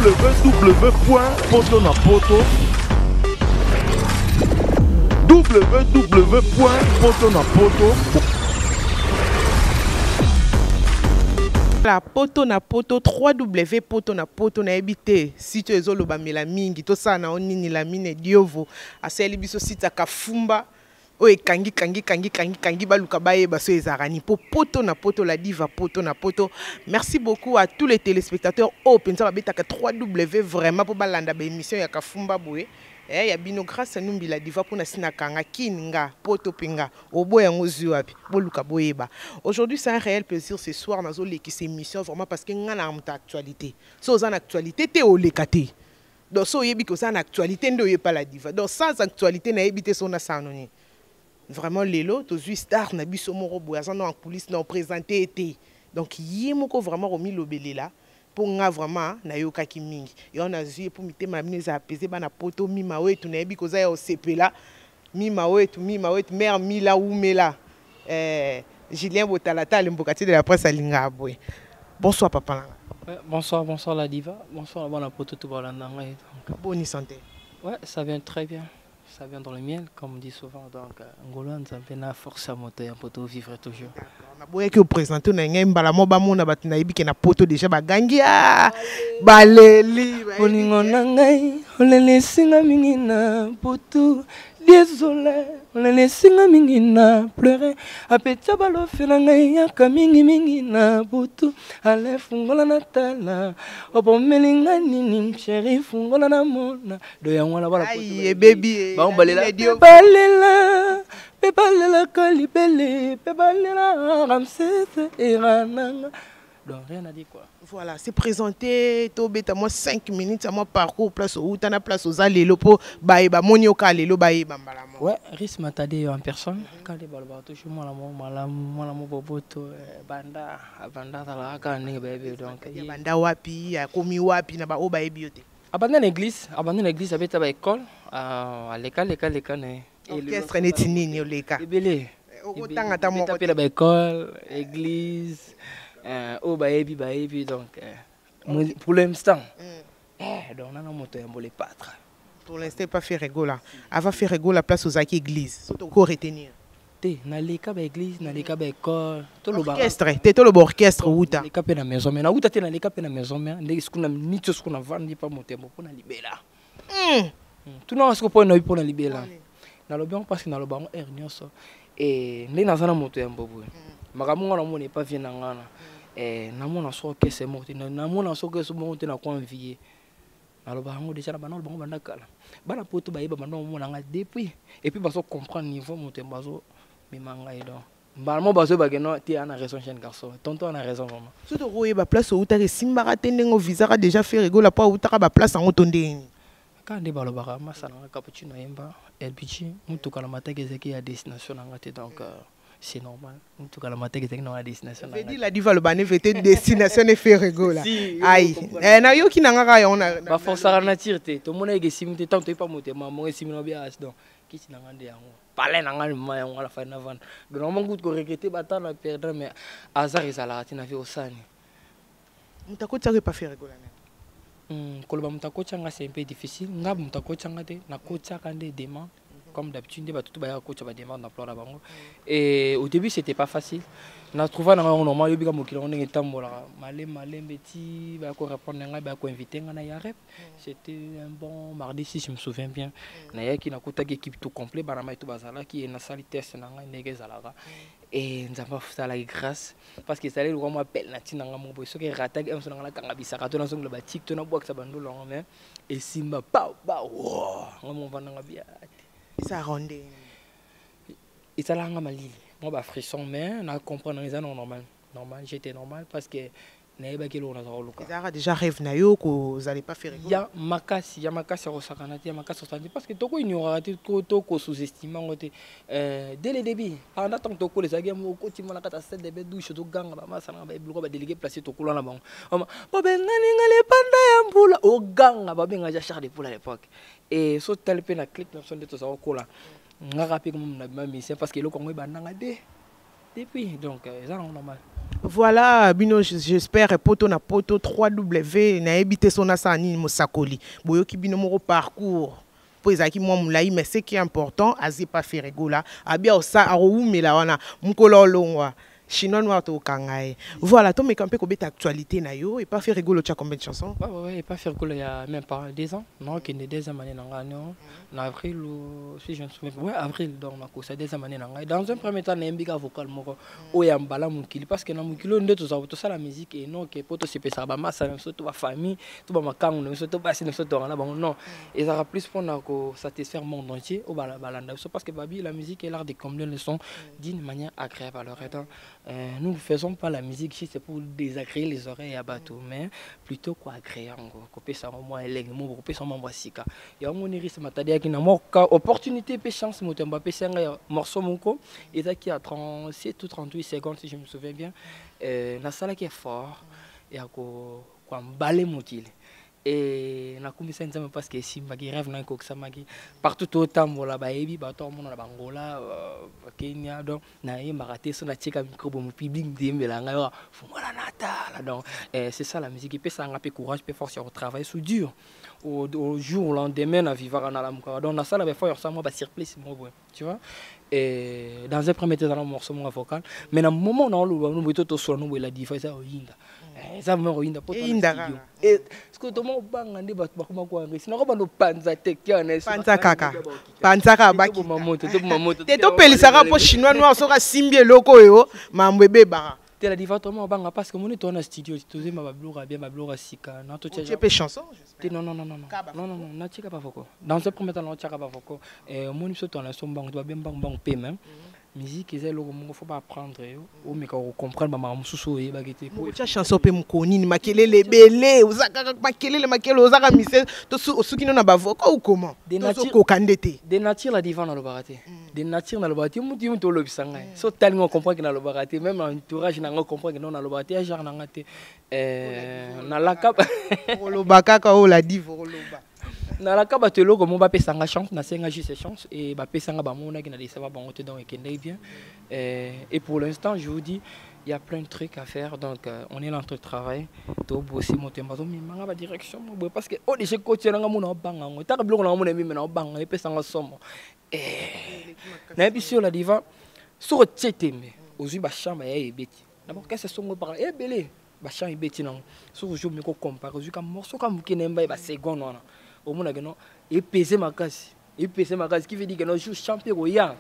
www.potonapoto La poto na poto 3W poto na poto na ebité site ezoloba mela mingi to sa na onini la mine diovo aseli biso site kafumba o kangi baluka bayeba so ezarani po poto na poto la diva poto na poto. Merci beaucoup à tous les téléspectateurs au pensa babetaka 3W vraiment po balanda ba émission ya kafumba boye. Eh ya bino grâce à numbi la diva pour na sinakanga kinga poto pinga oboya ngozu wapi boluka boyeba. Aujourd'hui c'est un réel plaisir ce soir nazo leki cette émission vraiment parce que ngana amta actualité. So za na actualité te olekate. Donc so yebi ko za na actualité ndo ye pas la diva. Donc sans actualité na yebite so na sanoni. Vraiment lelo to zui star na biso moro boya za en coulisses na présenté été. Donc yemoko vraiment romi lobelela. Pour nga vraiment na yoka kimingi et on a vu pour mite mamine za apaiser bana poto mima wetu na yebi koza ya osepela mima wetu mère mila umela Julien Botalata l'embocati de la presse alinga abwe. Bonsoir papa. Ouais, bonsoir la diva, bonsoir la bonne poto tout balanda. Bonne santé. Ouais, ça vient très bien. Ça vient dans le miel, comme on dit souvent. Donc, Angola, nous avons la force à monter un poteau vivre toujours. On a que vous présentez, on a un balamo, on a un poteau déjà, bagangia, baleli. On a laissé un mingina, poteau. Désolé, on a laissé un mingina, pleurer. A petit balo, filanga, kamingi mingina, poteau. Allez, fungola natala. Opo melinga nini, chéri, fungola namona. Doyangwala bala poteau. Aïe, baby. Ba on balela. Balela. Pebalela kalibele, pebalela ramsès et rananga. Donc rien à dire quoi. Voilà, c'est présenté, tobeta moi 5 minutes à moi parcours place où t'as place aux allélo pour baïba monioka allélo baïba mbalamo. Ouais, risque m'attendait en personne. Quand les balles toujours moi la boboto banda dans la canne baby donc. Banda wapi, komi wapi na ba o baïbi yote. Abandonne l'église avec à école à l'école orchestre netini oleka. Ebele. Autant ata mo côté la école, église au baébi donc pour l'instant. Donc on a monté un bolé pâtre. Pour l'instant pas faire rigola. Avant faire rigola place aux aki église. Surtout encore retenir. Té na leka ba église, na leka ba école, to lo orchestre, té to lo orchestre outa. Leka pe na maison mais na outa té na leka pe na maison mais ndé skuna nitso skuna vandi pa monter mo na libela. Tout non est-ce que pour na libela. Na lo bien parce que na lo bango nyonso et ndé na zana moto ya mbobo makamunga na mona pas vient ngana na mona so que c'est mort na mona so que c'est mort na ko envier na lo bango déjà na bango bango banda kala bana poto ba yeba banda mona nga depuis et puis baso comprendre niveau moto baso mimanga et donc balmo baso ba geno ti ana raison jeune garçon tonton a raison vraiment surtout roye ba place où ta simbara tendengo visa a déjà fait rigola pas où ta ba place en otondeni. Quand on parle de ça, on a cappuccino yemba, LPG, on touche la matière qui est à destination donc c'est normal. On touche la matière qui est à destination. Je dis la diva le bané vete destination et fait rigola. Aïe. Na yo ki nanga ya on a. Ba force à nature te. Tout le monde est simité tant que pas monter maman est simino bien donc qui si nanga de yango. Parler nanga ma yango la fin avant. Donc on goûte ko regretter bata la perdre mais hasard ezala tina fi osani. Mutako tsaka pas faire rigola. Koloba mutakochanga c'est un peu difficile ngab mutakochanga te na kocha kande demande comme d'habitude ba tout ba kocha ba demande d'emploi la bango et au début c'était pas facile na trouva na normal yo bika mokila on ngi tambola malem beti ba ko répondre nga ba ko inviter nga na ya rep c'était un bon mardi si je me souviens bien na ya ki na kota équipe tout complet ba na mai tout bazala qui na sali test na nga ndege zalaka et nous avons fait la grâce parce que ça allait vraiment appel na tina nga mo boy so ke rata ke so nga kanga bisaka to na so ngla tik to na box bando longa mais et simba ba nga mo vana nga bia ça rondé et ça la nga malili moi ba frisson mais na comprendre les normal j'étais normal parce que naeba kilo na zalo luka ça déjà rêve na yo ko vous allez pas faire il y a makasi au sakanati makasi au sandi parce que toko ignorant toko sous-estimant ngote dès le début pendant tant toko les agam ko timana kata sel de douche to ganga ba masana ba ibluko ba délégué placé toko na bango ba bengani ngale panda ya mbula o ganga ba benga ja char de pour à l'époque et so tel pe na clip na son de to ça ko la nga rapide comme na mission parce que le Congo ba nanga de depuis donc ça normal. Voilà, bino j'espère poto na poto 3W na ebité sona sani mosakoli. Boyoki bino moko parcours. Po ezaki mwa mulai mais ce qui est important azi pas faire rigola. Abia osa aroumela wana mukolo olongwa. Chinois noir to kangae. Voilà, to me campé ko beta actualité na yo et pas faire rigolo tcha combien de chansons? Ouais, et pas faire rigolo il y a même pas 2 ans. Non, qu'il y a 2 ans année en avril ou si je me souviens. Ouais, avril donc na ko ça 2 ans année dans un premier temps na mbika vocal moko o ya mbala mukili parce que na mukilo nde to ça la musique et non que poto se pesa ba massa même surtout ba famille, tout ba makango même surtout ba sino surtout na bon non. Et ça aura plus pour na ko satisfaire le monde entier au balanda parce que babi la musique est l'art de combler le son d'une manière agréable alors étant nous ne faisons pas la musique si c'est pour désagréer les oreilles à bateau, mais plutôt quoi agréer en gros. Couper ça au moins les mots, couper ça au moins sika. Et on est risque matériel qui n'a pas opportunité, peu chance, moto Mbappé c'est un morceau monco. Et ça qui a 37 ou 38 secondes si je me souviens bien. La salle qui est fort et à quoi emballer mon kill. Et na kumisa nzambe parce que si magi rêve na ko samagi partout autant mola ba ebi ba to mona na bangola Kenya donc na yemba raté so na cheka micro bon public ndembela nga fungola nata donc c'est ça la musique peut ça ngape courage peut force au travail sous dur au jour au lendemain na vivre na la mko donc na ça la fois ça moi ba surprise moi tu vois et dans un premier temps dans le morceau mon vocal mais dans moment on nous beto to sur nous la différence ça oyinga ça me roinda poto studio et ce que tout le monde banga ndi ba kuma ko ngisi na ko bando panza te kiana panza kaka baki te to pelisaka po chinois noir soka simbi eloko yo mambo ebeba te la différence tout banga parce que mon est en studio tu sais ma blora bien ma blora sika na to tu peux chanson non na tika pas foko dans ce premier temps na tika pas foko et mon est en son banga tu bien bang pe même musique ezali loko moko faut pas apprendre o meka ko comprendre ba mususu e bagete ko cha chanson pe mukoni ni makelele belé ozaka makelele ozaka mise to suki na ba voka ou comment to ko kandete de nature la divan na lo barate de nature na lo barate muti muto lo bisanga so tali ngo comprendre que na lo barate même entourage na ngo comprendre que non na lo barate genre na ngate na la cap lo bakaka o la divo lo ba na la kaba telo comme on va passer en chance na senga juste chance et va passer en bamona qui na des ça va bon donc et bien et pour l'instant je vous dis il y a plein de trucs à faire donc on est dans notre travail to bosser monter mazo mi manga ba direction parce que oh déjà coach na ngamo na banga ngo ta bloko na ngamo na mi na banga et pesa ngasomo na bisio la diva sur tchetembe ozu ba chambre ya ebeti d'abord qu'est-ce songo par belé ba chambre ebeti na sur je me ko comparer ozu ka morceau ka mukenemba ba seconde non au monde que non et peser ma casse qui veut dire que non joue champion royal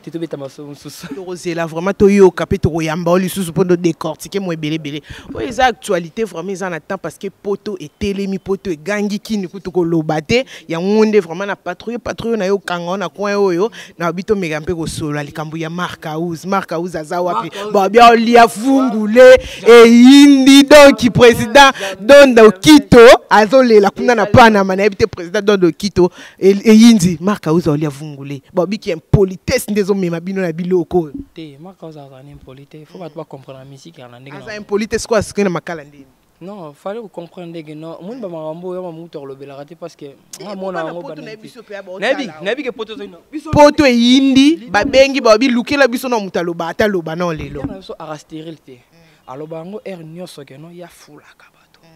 tu te mets ta masse sous rosé là vraiment toyo capé to yamba oli sous pour de décortiquer moi belé oui ça actualité vraiment ils en attend parce que poto et télémi poto et gangi qui ni kuto ko lobate ya ngonde vraiment na patrouille na yo kanga na coin oyo na bito megampe ko solo likambu ya marque house aza wapi ba bien olia fungule et indi donc président Dondo Kito azolela kuna na pana na ebite président Dondo Kito et indi marque house olia fungule qui est politesse des hommes mais bino na biloko te ma cause à une politesse faut pas comprendre la musique en anglais ça impolitesse quoi ce que na makala ndini non fallait comprendre que non mon ba mambo ya mamuto lo bela raté parce que moi na ngo ba nabi que poto yindi ba bengi ba bi lukela biso na mutalo ba ata loba non lelo na so ara stérilité aloba ngo er nyoso que non ya fulaka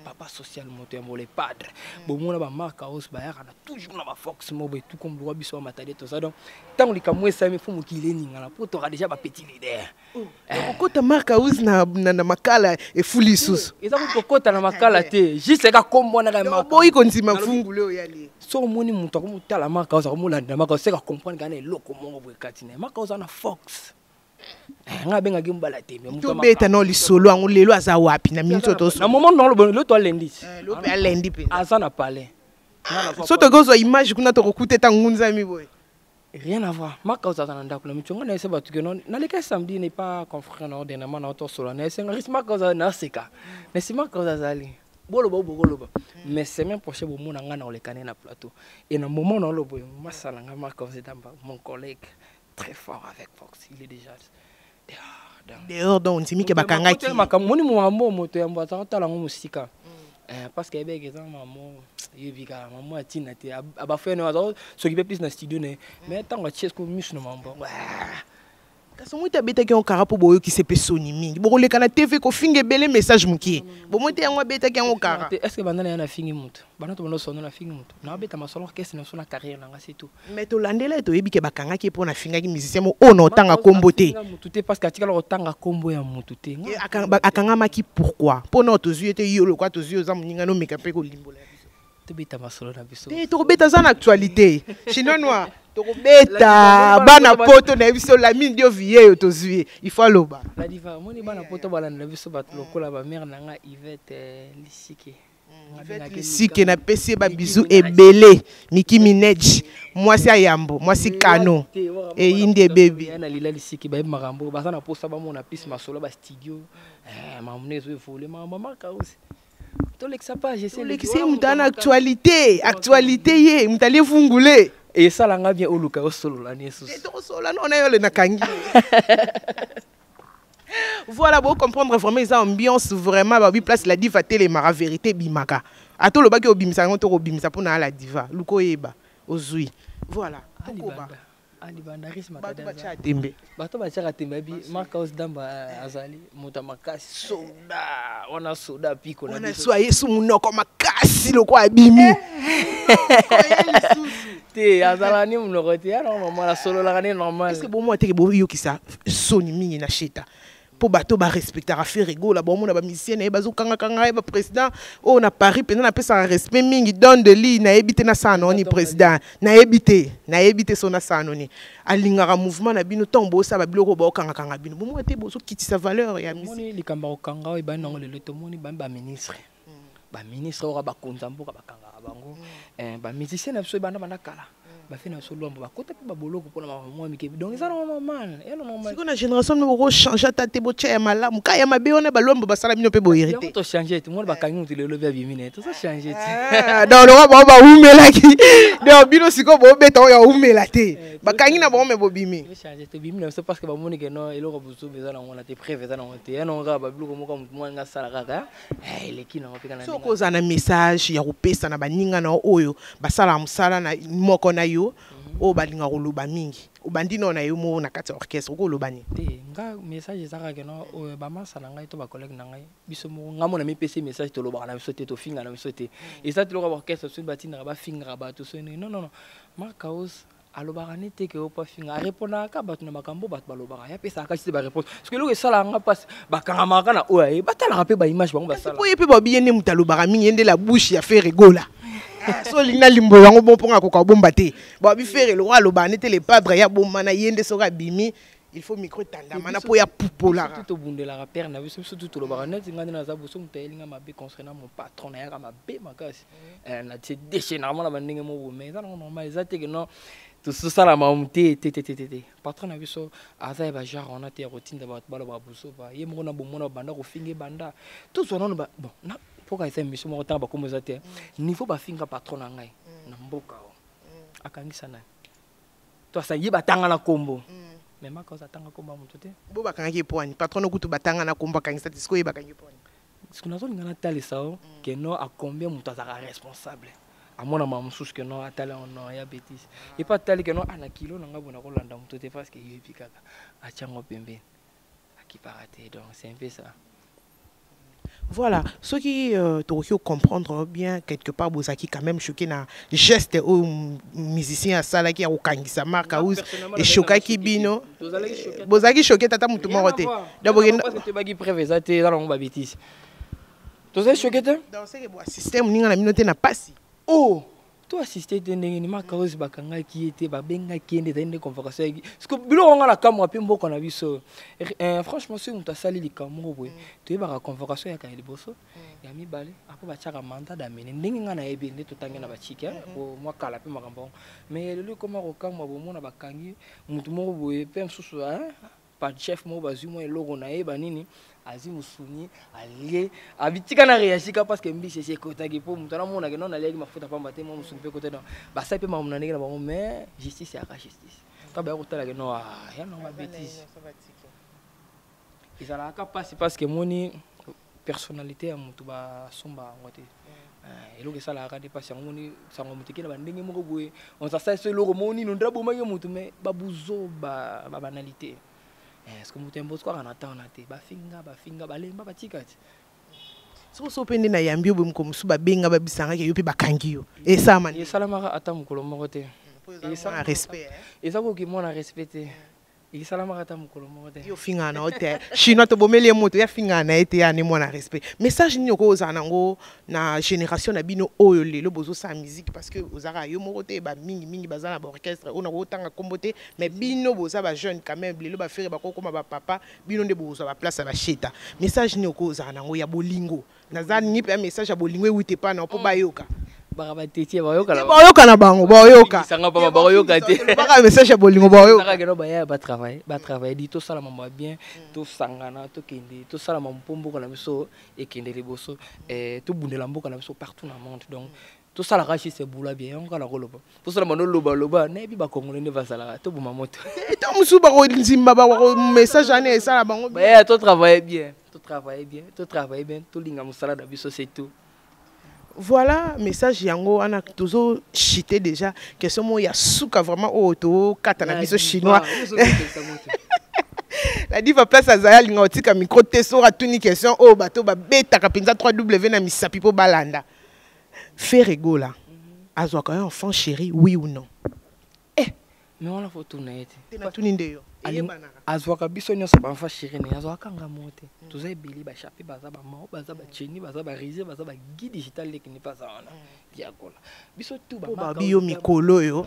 papa social moteur les padres bon mon ba marque house ba ya na toujours na ba fox mo tout comme droit biso matadi tout ça donc tant li kamwe ça me faut mo kileni ngala poto ra déjà ba petit leader kokota marque house na makala e fuli sus eza ko kokota na makala te juste ka kombo na ka boyi konzima fungule o yali so moni muto ko mutala marque house ko mulanda marque house ka comprendre kana eloko mongo bwe katine marque house na fox nga benga gimbala tembe to beta no li solo angu lelo aza wapi na minso to na moment non le to lendi lo pe lendi pe asa na palais so to gozo image kuna to kokuteta ngunza mi boy rien à voir ma cause dans ndako na michonga na seba tu que non na le cas samedi n'est pas confrère na ordinairement na to solo na senga risma cause na seka mais c'est ma cause azali bolo mais c'est même prochain bon mon nga na le kané na plateau et na moment non lo boy masala nga ma cause d'amba mon collègue très fort avec Fox il est déjà dehors donc timi ke bakanga ki makamoni mo moto ya mbata tala ngo musika parce que ebe ke maman yebika maman atina te aba fait no azo so ki plus na studio ne mais tant que chesko mus no mambo Kasi moi tabeta ki on kara po boyo ki se pe soni mingi. Boko le kana TV ko finge bele message muki. Bo moi te yango beta ki on kara. Est-ce que banda na fingi mutu? Banda to banda sono na fingi mutu. Na beta masolo kesi na sona carrière nanga c'est tout. Mais to landela to yebi ke bakanga ki po na finga ki musicien mo o na otanga kombo te. Mutu te parce que atika lo otanga kombo ya mutu te. Akanga maki pourquoi? Po na to zuye te yolo kwa to zuye za muninga no meka pe ko limbola. Beta masolo na biso. Te to beta za na actualité. Chinois to beta bana poto na biso la mine dio vie to zuye. Il faut loba. La diva moni bana poto bala na biso bat lokola ba mère nanga Yvette Lisike. Yvette Lisike na pesi ba bizu ebele Miki Minaj. Moi c'est Ayambo, moi c'est Kano. Et inde baby. Na lila Lisike ba makambo ba na posta ba mona piste masolo ba studio. Mamnezo volé mama ka aussi. C'est une actualité, actualité ye, mutali fungule. Et ça langa bien oluka o solo la nesu. Et to solo la non ayo le nakangi. Voilà, pour comprendre vraiment les ambiance vraiment ba bi place la diva télé mara vérité bimaka. Ato lo ba ke obimisa ngo to obimisa pona la diva. Luko yeba ozui. Voilà. Ali bandarisme bato bacha tembe. Bato bacha tembe bi Marcos Damba azali muta makasi soda. Ona soda piko na biso. Ona soye su munoko makasi loko abimi. Te azala ni munoko te ya normal solo la kane normal. Est-ce que bon moi te ke bo yo ki sa soni mingi na cheta. Po bato ba respecter a faire rigolo ba mona ba musicien na bazo kanga ba président o na Paris pendant na pesa respect mingi don de li na ebité na sanoni président na ebité sona sanoni alingara mouvement na bino tombo sa ba biloko ba kanga bino bo mo te bozo kitisa valeur ya musique moni likamba okanga e ba nango le to moni ba ministre ora ba konzambo ba kanga bango ba musicien na biso bana kala ba fina solo mbo ba kota pe ba boloko pona mwa mike donc ça normal et normal siko na génération no ko changer ta te bo tche malamu ka ya mabe ona ba lombo ba sala bino pe bo hérité to changer te mo ba kangi mutu le lobe ya bimine to ça changer te donc lo ba umela ki donc bino siko bo beta ya umela te ba kangi na bo me bo bimi changer te bimine c'est parce que ba moni que non eloko buzu beza na ngona te préveza na ngote ya non ga ba biloko mo ka mutu mo nga sala kaka le ki na ngopika na so ko za na message ya kopesa na baninga na oyo ba sala musala na moko na yo o balinga koloba mingi obandi no na yo mo na kati orchestre ko lobani te nga message ezaka ke no ba masa na ngai to ba collègue na ngai biso mo nga mo na mi PC message to loba na biso te to finga na biso te et ça te lo ba orchestre so batina ba finga ba to so non Marcos alobaka nete ke opa finga répondre ka batu na makambo batu balobaka ya pesa ka ci ba réponse parce que lo ke sala nga passe ba kanga na oye batala pe ba image bango ba sala po yepe ba bien ne mutalobaka mingi ende la bouche ya faire rigola. So lina limbo yango bon ponga ko ka bomba te ba bi faire le roi loba nete le padre ya bomba na yende soka bimi il faut micro tanda mana po ya pupola tout bundela ka père na biso tout to loba net ngani na za boso mutaelinga mabe concernant mon patron na ya ka mabe makasi na te déchaînement na bandenge mo mais ça normal exacte que non tout ça la mamté patron na biso aza ba genre on a te routine ba baloba boso ba ye mo na bomona banda ko finge banda tout ça non ba bon na pour essayer mission mo tamba comme ça te niveau ba finga patron na ngai na mboka akangisa na to ça yeba tanga na kombo mais ma cause atanga komba mutu te bo bakanga ki poani patron no kutu batanga na komba kangisa tisiko yeba kangi poani ce qu'on a zone ngana talisa que non a combien mutu azaka responsable à mon amant sous que non atala on ya bêtise et pas tali que non ana kilo nanga bona ko landa mutu te parce que yebi kaka a chango pembe akiparaté donc c'est un peu ça. Voilà, ce qui te comprendre bien quelque part Bozaki quand même choqué na geste au musicien à sala qui a okangisa marka ou et choqué qui bino Bozaki choqué tata mutu morote d'abord parce que tu bagi préveza te dans ba bêtise tu sais choqué te dans ce système ninga na minote na pasi oh toi assister de ndenge ni makaozi bakanga ki était ba benga ki ende dans convocation parce que bilo on la kamwa pe mboko na biso franchement si on t'a sali likambo boye tu ba convocation ya ka liboso ya mibale ako ba chaka mandat d'amener ndenge ngana ebe nde totange na ba chika o moi kala pe makambo mais le comment ko kamwa bo mona bakangi mutu moko boye pe msusu pas chef mo bazu mo eloko na eba nini azi musuni allié abitika na réagika parce que mbi c'est kota ki po mutana mona ke non allié mafuta pamba te mo musuni pe kota non ba sa pe ma mona ndenge na bango mais justice ya justice ka ba kota la ke non ya non ba bêtise izala ka passe parce que moni personnalité ya mutu ba somba ngote eloko sala ka dépasse ngoni sango mutiki na bandenge moko boye on sa sa ce loko moni no ndabo mangi mutu mais babuzo ba banalité est-ce que mutembo quoi en attend te bafinga balemba batikati so pende na yambi obo mkomusu babenga babisanga ke yo pe bakangi yo esa mani esalamaka ata mokolo moko te esa respect eza koki mona respecte esalamaka ata mokolo moko te yo finga na hotel chinois to bomeli moto ya finga na ete ya ne mona respect message ni ko za nango na génération na bino oyo lelo bozo sa musique parce que ozaka yo moko te ba mingi bazana ba orchestre ona ko tanga kombote mais bino boza ba jeune quand même lelo ba frère ba kokoma ba papa bino nde bozo ba place ba cheta message ni ko za nango ya bolingo nazani ni pe message ya bolingo wite pa na po bayoka bakabatetie bayoka na bango bayoka sanga papa bayoka te baka message ya bolingo bayoka sanga keno baya ba travailler dit to sala mama bien to sangana to kende to sala mpombo kana biso e kende liboso to bundela mboka na biso partout dans le monde donc to sala kashi se bula bien on kala koloba to sala mano loba na bi ba kongole ne basala to buma moto to musu ba ko nzimba ba message ane esala bango baya to travailler bien to linga musala da biso c'est tout. Voilà, message yango ana toujours chité déjà question mo ya souka vraiment auto katana biso chinois. La diva place azaya linga otika micro te sora tuni question o bato ba beta ka penza 3W na misapi po balanda. Fait rigola. Azwa ka enfant chéri oui ou non? Mais on la photo na été. Tena tuni ndeyo. Azwaka biso nyonso ba enfant chéri ne azwaka ngamo te. Toza ebeli ba chapi baza ba mao baza ba cheni baza ba rize baza ba guide digital leki ni paza wana. Diakola. Biso tu ba biyo mikolo yo.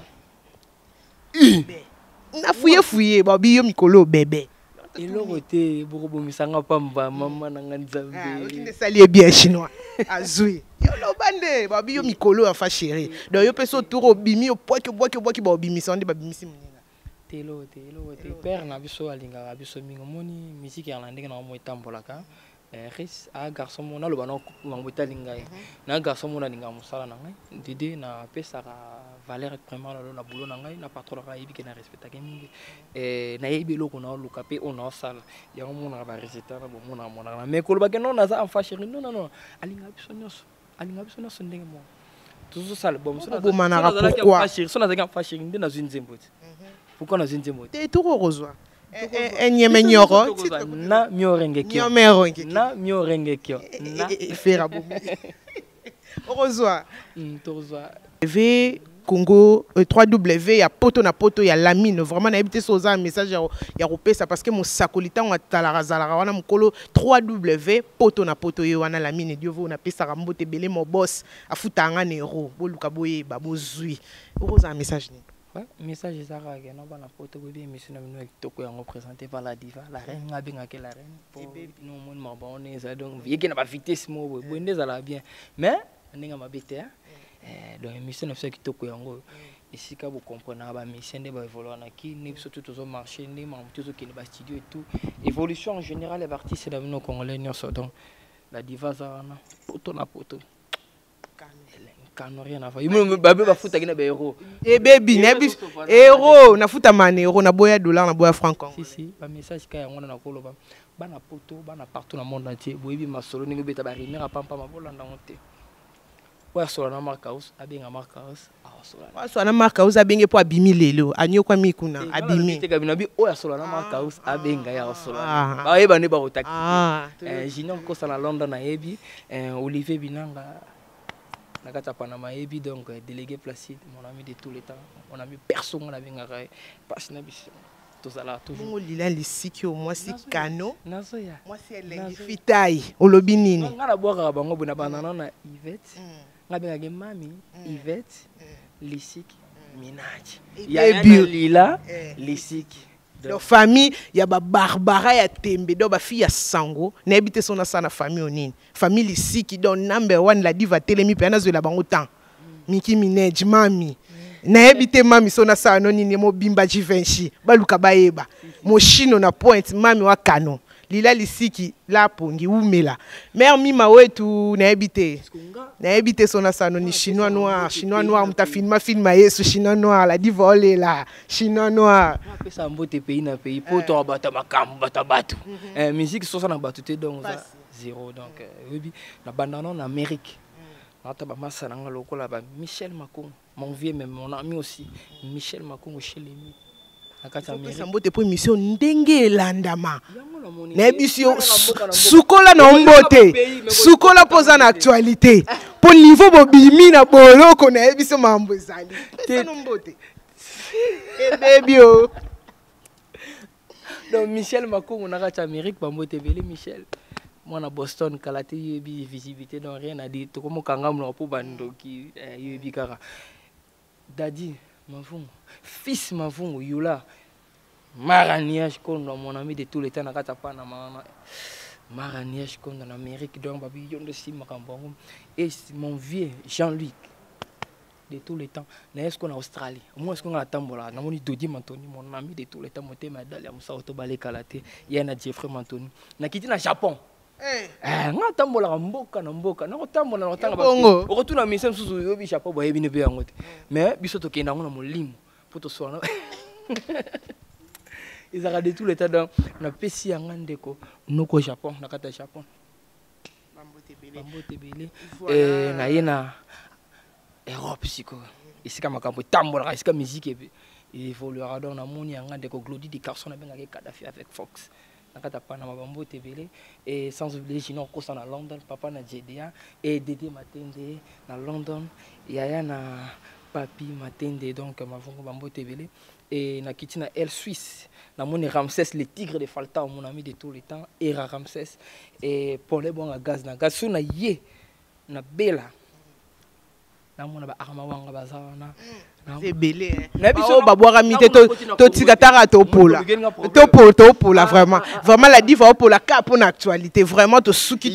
Na fuye ba biyo mikolo bébé. Eloko te boko misanga pamba mama na nganzambe. Okinde sali bien chinois. Azui. Yo lo bande ba biyo mikolo enfant chéri. Donc yo peso tour bimi o poki ba bimi sonde ba bimi simuninga. Telo père na biso alinga biso mingo moni musique ya ndenge na mo etambolaka ris a garçon mona lo bana ngo etalinga na garçon mona linga musala na ngai dide na pesa ka valeur vraiment na boulot na ngai na patron ka yibi ke na respecta ke mingi na yibi loko na luka pe on sala ya mona ba résultat na mona na mais ko lo ba ke non na za enfant chéri non alinga biso nyonso ndenge mo toujours ça le bon ça pourquoi so na za enfant chéri ndena zunzembo. Pourquoi nous sommes des tout rose. Enyeme nyoro. Na miorengekio. Na miorengekio. Na fera bon. Rosoa. Rosoa. V Congo 3W ya poto na poto ya lamine vraiment na habité soza message ya repesa parce que mon sakolita on atala zalaka wana mukolo 3W poto na poto yo wana lamine Dieu vous na pesa rambote belé mon boss afutanga nero boluka boye babozui. Rosa message ni. Ouais, message ezaka ke no bana poto ko bien mission na mino kitoko yango présenté par la diva la reine ngabenga ke la reine pour no mon mabone ça donc yeke na ba vitesse mo boye ndeza la bien mais ndinga mabete donc mission na kitoko yango esika vous comprenez ba mission de ba évoluer na ki ni surtout toujours marcher ni ma toujours ki ba studio et tout évolution en général les artistes de nos congolais donc la diva ça na poto na poto Quand rien à faire. Il me babe ba futa kina ba euro. Baby nebi euro na futa mane euro na boya dollar na boya franc. Si ba message ka yango na koloba. Bana poto bana partout na monde entier. Boyebi masolo ningo beta ba rimera pampa mabolanda ngote. Wa solo na markaus abenga markaus asola. Wa solo na markaus abenge po abimi lelo. Anyo kwa mikuna abimi. Te kabina bi o ya solo na markaus abenga ya asola. Ba yeba ne ba otaki. Junior kosa na London na yebi Olivier Binanga. Nakata Panama ebi donc délégué Placide mon ami de tous les temps mon ami personne na bengaka passe na biso tozala toujours ngo lila lisiki au moi si kano nazoya moi si elengi fitai olobi nini ngala bwaka bango buna banana na Yvette ngabengaka mami Yvette lisiki Minaj ya lila lisiki la famille ya ba Barbara ya Tembe do ba fille ya Sango na habité son na famille onini famille lisiki donc number 1 la diva telemi pe na zo la bango temps Miki Minaj mami na habité mami son na sa noni mo bimba jivenchi baluka bayeba mo chino na point mami wa kano lila lisiki la pongi umela mère mima wetu na habité son na sa noni chinois noir mta film yesu chinois noir la diva olela chinois noir pesa mbote pays na pays poto abata makambo batabatu musique sosa na batute donc ça zéro donc oui na bandana en Amérique nata ba massa na lokola ba Michel Makongo mon vieux même mon ami aussi Michel Makongo chez les Sambote pour émission ndenge landama. N'ébissio sukola na mbote. Sukola posa na actualité. Pour niveau bobimi na bolo ko na ébissio mambo zali. C'est na mbote. Eh baby oh. Donc Michel Makongo na ka Amérique bambote belé Michel. Moi na Boston kalate yebi visibilité donc rien à dire. To comme kangam na po bandoki yebi kara. Daddy Mavungo, fils Mavungo, Yula, Maraniage Kondo, mon ami de tous les temps, Nakatapana, Maraniage Kondo en Amérique, donc Babi Yondo Simakambon, et mon vieux Jean-Luc, de tous les temps, n'est-ce qu'on a Australie, moi est-ce qu'on a Tambola, n'a mon Dodi Mantoni, mon ami de tous les temps, mon thème à Dalia, Moussa Otobale Kalate, il y a Jeffrey Mantoni, n'a quitté le Japon. Nga tambola mboka na mboka na kotambola na tanga ba o retourna mission susu yo bi chapeau ba yebi ne be yangote mais biso to kenda ngona molimo poto soana ils a de tout l'état dans na pesi yanga ndeko noko Japon na kata Japon bambote belé na yena Europe siko isika makambo tambola isika musique et il évoluera donc na moni yanga ndeko Glody de Carson na benga Kadhafi avec Fox. Et sans oublier Gino Kosa na London, papa na JDA et Dédé Matende na London, Yaya na Papi Matende donc Mavongo Bambo Tebele et na Kitina El Suisse, na mon Ramsès le tigre de Falta mon ami de tous les temps, Era Ramsès et Paul Bon gaz na gasu na ye na Bella. Na mon ba arma wanga bazana. C'est belé. Oh, baboira mité to tikatara to pola. To pola vraiment. Vraiment la diva pour la cap pour l'actualité. Vraiment to suki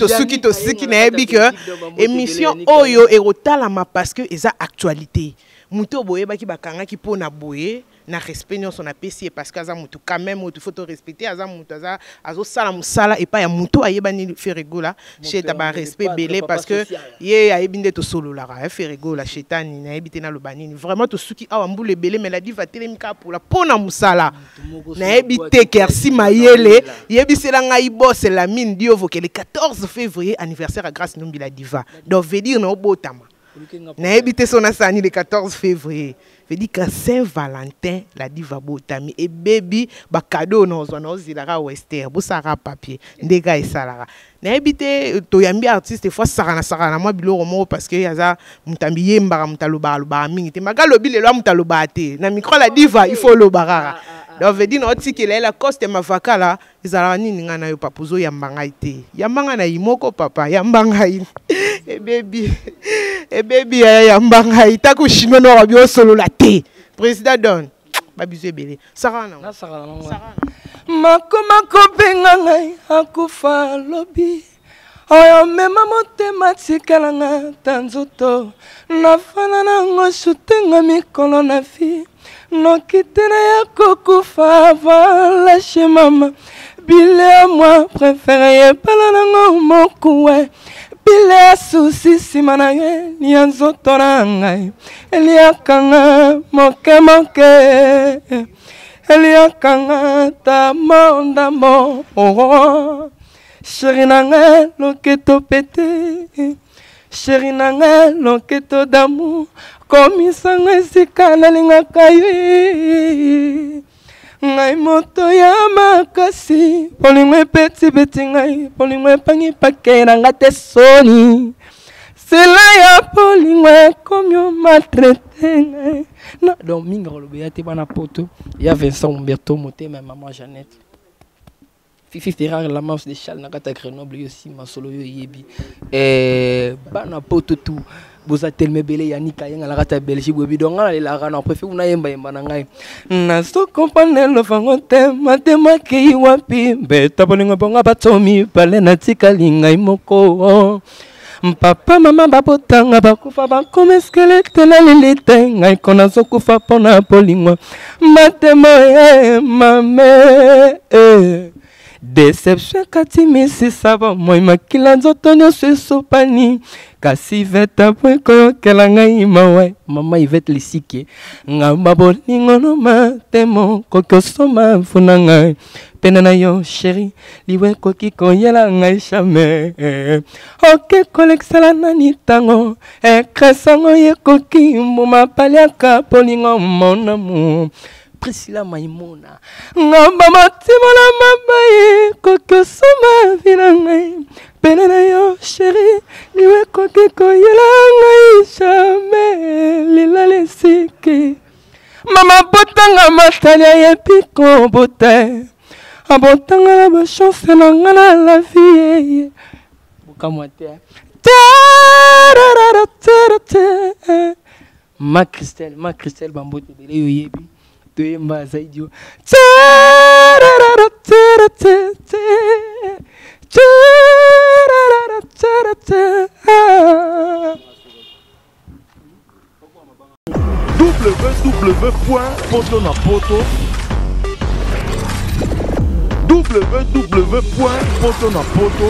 na ebi que émission oyo erotalama parce que eza actualité. Muto boye ba ki bakanga ki pona boye na respect non son apprécié parce que aza mutu quand même il faut te respecter aza mutu azo sala musala et pas ya mutu ayeba ni faire rigola chez taba respect belé parce que ye ayebinde to solo la faire rigola chetani na ebité na lobanini vraiment to suki awa mbule belé mais la diva telemika pour la pona musala na ebité kersi mayele yebisela ngai boss la mine diovo que le 14 février anniversaire à Grâce Numbi la diva donc veut dire no botama na ebité son asani le 14 février veut dire que Saint-Valentin la diva botami et baby ba cadeau no zo zilara wester bo sara papier ndega esalara na ebité to yambi artiste fois sarana moi biloko mo parce que yaza mutambi yembara mutaloba loba mingi te magalobi lelo mutaloba te na micro la diva il faut lo barara donc veut dire no tikela la coste ma vakala ezala nini ngana yo papuzo yambanga ite yambanga na imoko papa yambanga e baby yambanga ita ko chino no rabio solo la te président don babizo belé sarana makoma kopenga ngai akufa lobi oyo mema motema tikelanga tanzoto nafana nango sutenga mikolo na fi nokitena ya kokufa valashe mama bile moi préféré pala nango mokuwe bile susi simana ye ni nzoto na ngai eliakanga moke eliakanga ta monda mo chéri nanga loketo pete chéri nanga loketo d'amour komisanga esika nalingaka ye ngai moto ya makasi polingo epetibeti ngai polingo epangi pake nanga te soni sela ya polingo ekomi maltraite ngai donc mingi koloba ya te bana poto ya Vincent Umberto motema maman Jeannette Fifi Ferrari la manche de Charles nakata Grenoble aussi masolo yo yebi bana poto tout boza tellement belé yanika yenga la kata Belgique bobi donc la la rana préfère una yemba na ngai na so comprendre le fangote matema ki wapi beta bolingo bonga batomi pale na tikalinga imoko papa mama babotanga bakufa bakome skelete na lilite ngai kona sokufa pona bolingo matema mame Deception kati misi saba moi makila nzoto nyonso esopani kasi veta po koyokela ngai mawe mama Yvette Lisike ngamba bolingo no matemo kokosoma mfuna ngai pena na yo chéri liwe koki koyela ngai jamais oke kolexela nani tango ekresango ye koki mbuma paliaka bolingo mon amour Priscilla Maimona ngamba matima na mabaye kokosoma vinangai penana yo chéri niwe koki koyela ngai jamais lila lesiki mama botanga matalia yepiko bote abotanga la ba chance na ngana la vie bukamwate ma Christelle bambote bele yo yebi Double www.potonapoto